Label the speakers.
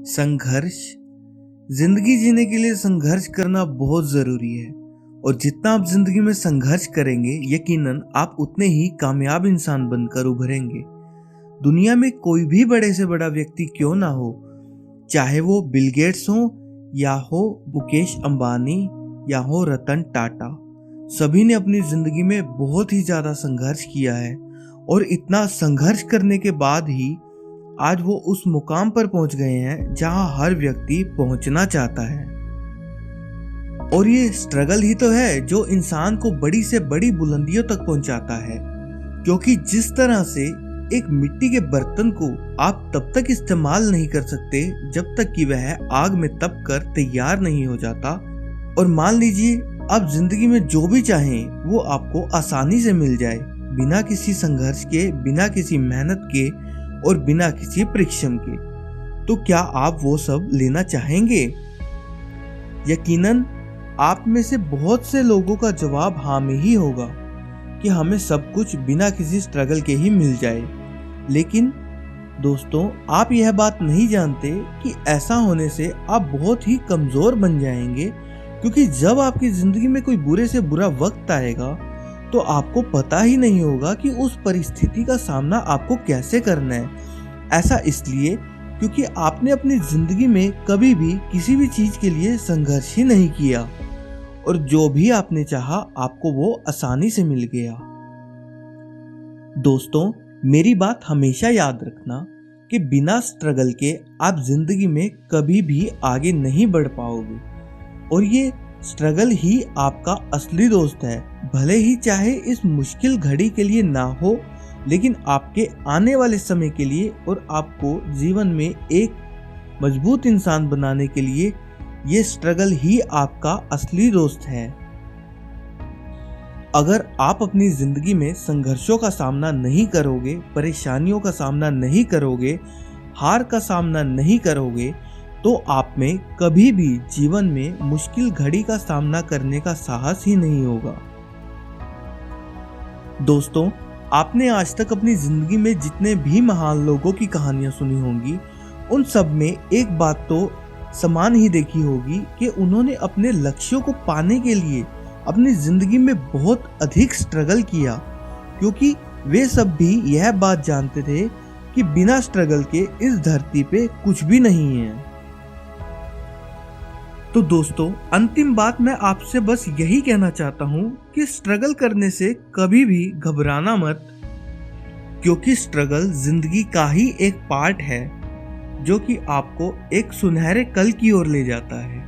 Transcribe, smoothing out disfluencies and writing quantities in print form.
Speaker 1: संघर्ष। जिंदगी जीने के लिए संघर्ष करना बहुत जरूरी है और जितना आप जिंदगी में संघर्ष करेंगे यकीनन आप उतने ही कामयाब इंसान बनकर उभरेंगे। दुनिया में कोई भी बड़े से बड़ा व्यक्ति क्यों ना हो, चाहे वो बिल गेट्स हो या हो मुकेश अंबानी या हो रतन टाटा, सभी ने अपनी जिंदगी में बहुत ही ज्यादा संघर्ष किया है और इतना संघर्ष करने के बाद ही आज वो उस मुकाम पर पहुंच गए हैं जहां हर व्यक्ति पहुंचना चाहता है। और ये स्ट्रगल ही तो है जो इंसान को बड़ी से बड़ी बुलंदियों तक पहुंचाता है, क्योंकि जिस तरह से एक मिट्टी के बर्तन को आप तब तक इस्तेमाल नहीं कर सकते जब तक कि वह आग में तप कर तैयार नहीं हो जाता। और मान लीजिए आप जिंदगी में जो भी चाहें वो आपको आसानी से मिल जाए, बिना किसी संघर्ष के, बिना किसी मेहनत के और बिना किसी परिश्रम के, तो क्या आप वो सब लेना चाहेंगे? यकीनन आप में से बहुत से लोगों का जवाब हाँ में ही होगा कि हमें सब कुछ बिना किसी स्ट्रगल के ही मिल जाए। लेकिन दोस्तों, आप यह बात नहीं जानते कि ऐसा होने से आप बहुत ही कमजोर बन जाएंगे, क्योंकि जब आपकी जिंदगी में कोई बुरे से बुरा वक्त आएगा तो आपको पता ही नहीं होगा कि उस परिस्थिति का सामना आपको कैसे करना है। ऐसा इसलिए क्योंकि आपने अपनी जिंदगी में कभी भी किसी भी चीज के लिए संघर्ष ही नहीं किया और जो भी आपने चाहा आपको वो आसानी से मिल गया। दोस्तों, मेरी बात हमेशा याद रखना कि बिना स्ट्रगल के आप जिंदगी में कभी भी आगे नहीं बढ़ पाओगे और ये स्ट्रगल ही आपका असली दोस्त है। भले ही चाहे इस मुश्किल घड़ी के लिए ना हो, लेकिन आपके आने वाले समय के लिए और आपको जीवन में एक मजबूत इंसान बनाने के लिए ये स्ट्रगल ही आपका असली दोस्त है। अगर आप अपनी जिंदगी में संघर्षों का सामना नहीं करोगे, परेशानियों का सामना नहीं करोगे, हार का सामना नहीं करोगे, तो आप में कभी भी जीवन में मुश्किल घड़ी का सामना करने का साहस ही नहीं होगा। दोस्तों, आपने आज तक अपनी जिंदगी में जितने भी महान लोगों की कहानियां सुनी होंगी, उन सब में एक बात तो समान ही देखी होगी कि उन्होंने अपने लक्ष्यों को पाने के लिए अपनी जिंदगी में बहुत अधिक स्ट्रगल किया, क्योंकि वे सब भी यह बात जानते थे कि बिना स्ट्रगल के इस धरती पे कुछ भी नहीं है। तो दोस्तों, अंतिम बात मैं आपसे बस यही कहना चाहता हूँ कि स्ट्रगल करने से कभी भी घबराना मत, क्योंकि स्ट्रगल जिंदगी का ही एक पार्ट है जो कि आपको एक सुनहरे कल की ओर ले जाता है।